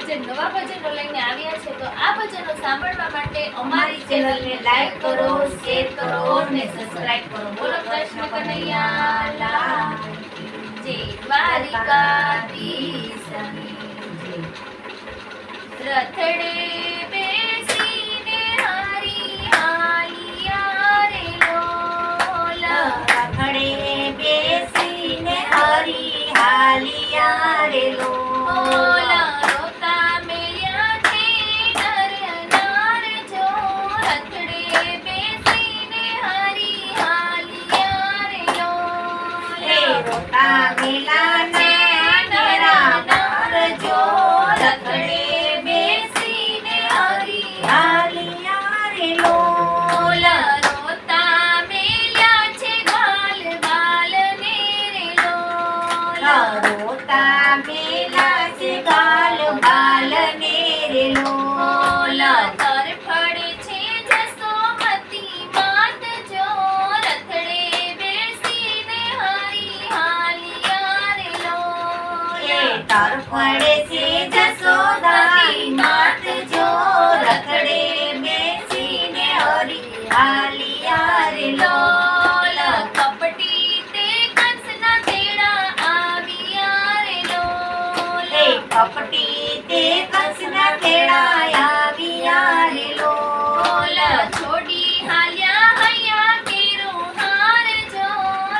જે નવા ભજનો લઈને આવ્યા છે તો આ ભજનો સાંભળવા માટે અમારી ચેનલને લાઈક કરો, શેર કરો અને સબસ્ક્રાઇબ કરો. બોલો કૃષ્ણ કનૈયા લાલ કી જય. દ્વારિકાધીશની જય. રથડે બેસીને હરી હાલિયા રે લોલ. રથડે બેસીને હરી હાલિયા રે લોલ. રોતા મેલ્યા છે નર નાર જો. રથડે બેસીને હરી હાલિયા રે લોલ. રોતા મેલાને નરા નાર જો. રથડે બેસીને હરી હાલિયા રે લોલ. રોતા મેલ્યા છે બાલ બાલ ને રે લોલ. રોતા મેલા છે ગાલ બાલ ને રે લોલ. તરફડે છે જસોમતી માત જો. રથડે બેસીને હરી હાલિયા રે લોલ. તરફડે છે જસોદાની માત જો. રથડે બેસીને હરી હાલિયા રે લોલ. કપટી તે કંસના તેડા આવ્યા રે લોલ. કપટી તે કંસના તેડા આવ્યા રે લોલ. છોડી હાલ્યા હૈયા કેરો હાર જો.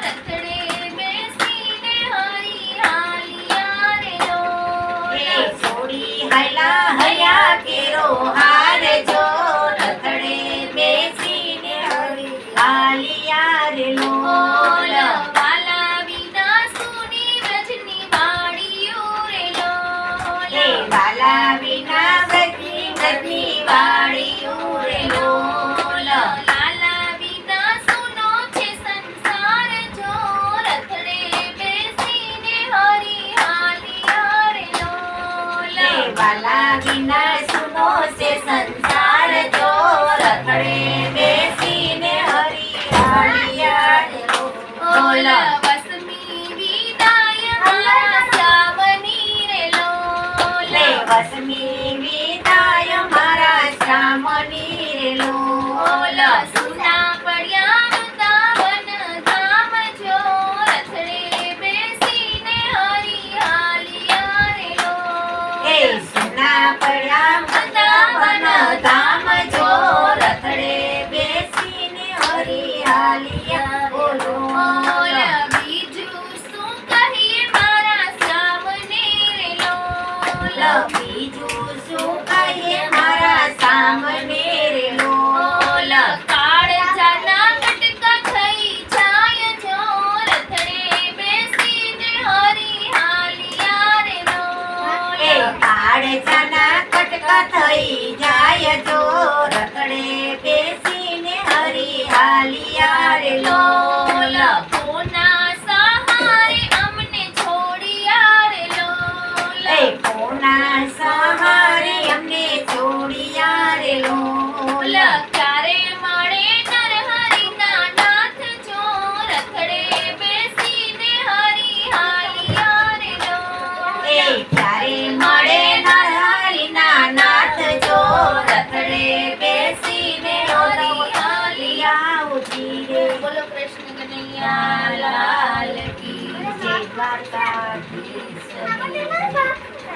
રથડે બેસીને હરી હાલિયા રે લોલ. છોડી હાયલા હયા કેરો હાર જો. રથડે બેસીને હરી હાલિયા રે લોલ. વાલા વિના સુની વ્રજની વાડીઓ રે લોલ. વાલા વિના વ્રજની વ્રજની વાડીઓ રે લોલ. લાલા વિના સુનો છે સંસાર જો. રથડે બેસીને હરી હાલિયા રે લોલ. વાલા વિના સુનો છે સંસાર જો. રથડે બેસીને હરી હાલિયા રે લોલ. વસમી વિદાય મારા સાવની રે લોલ. વસમી વિદાય મારા શ્યામની રે લોલ. સુના પડ્યા વૃંદાવન ધામ જો. રથડે બેસીને હરી હાલિયા રે લોલ. સુના પડ્યા વૃંદાવન ધામ જો. રથડે બેસીને હરી હાલિયા બોલો. બીજું શું કહીએ મારા સામને રે લોલ. બીજું શું કહીએ મારા સામને રે લોલ. કાળજાના કટકા થઈ જાય જો. રથડે બેસીને હરી હાલિયા રે લોલ. કાળજાના કટકા થઈ જાય જો. રથડે બેસીને હરી હાલિયા રે લોલ. કોના સહારે અમને છોડ્યા રે લોલ. કોના સહારે અમને છોડ્યા રે લોલ. ક્યારે મળે નરહરિના નાથ જો. રથડે બેસીને હરી હાલિયા રે લોલ. ક્યારે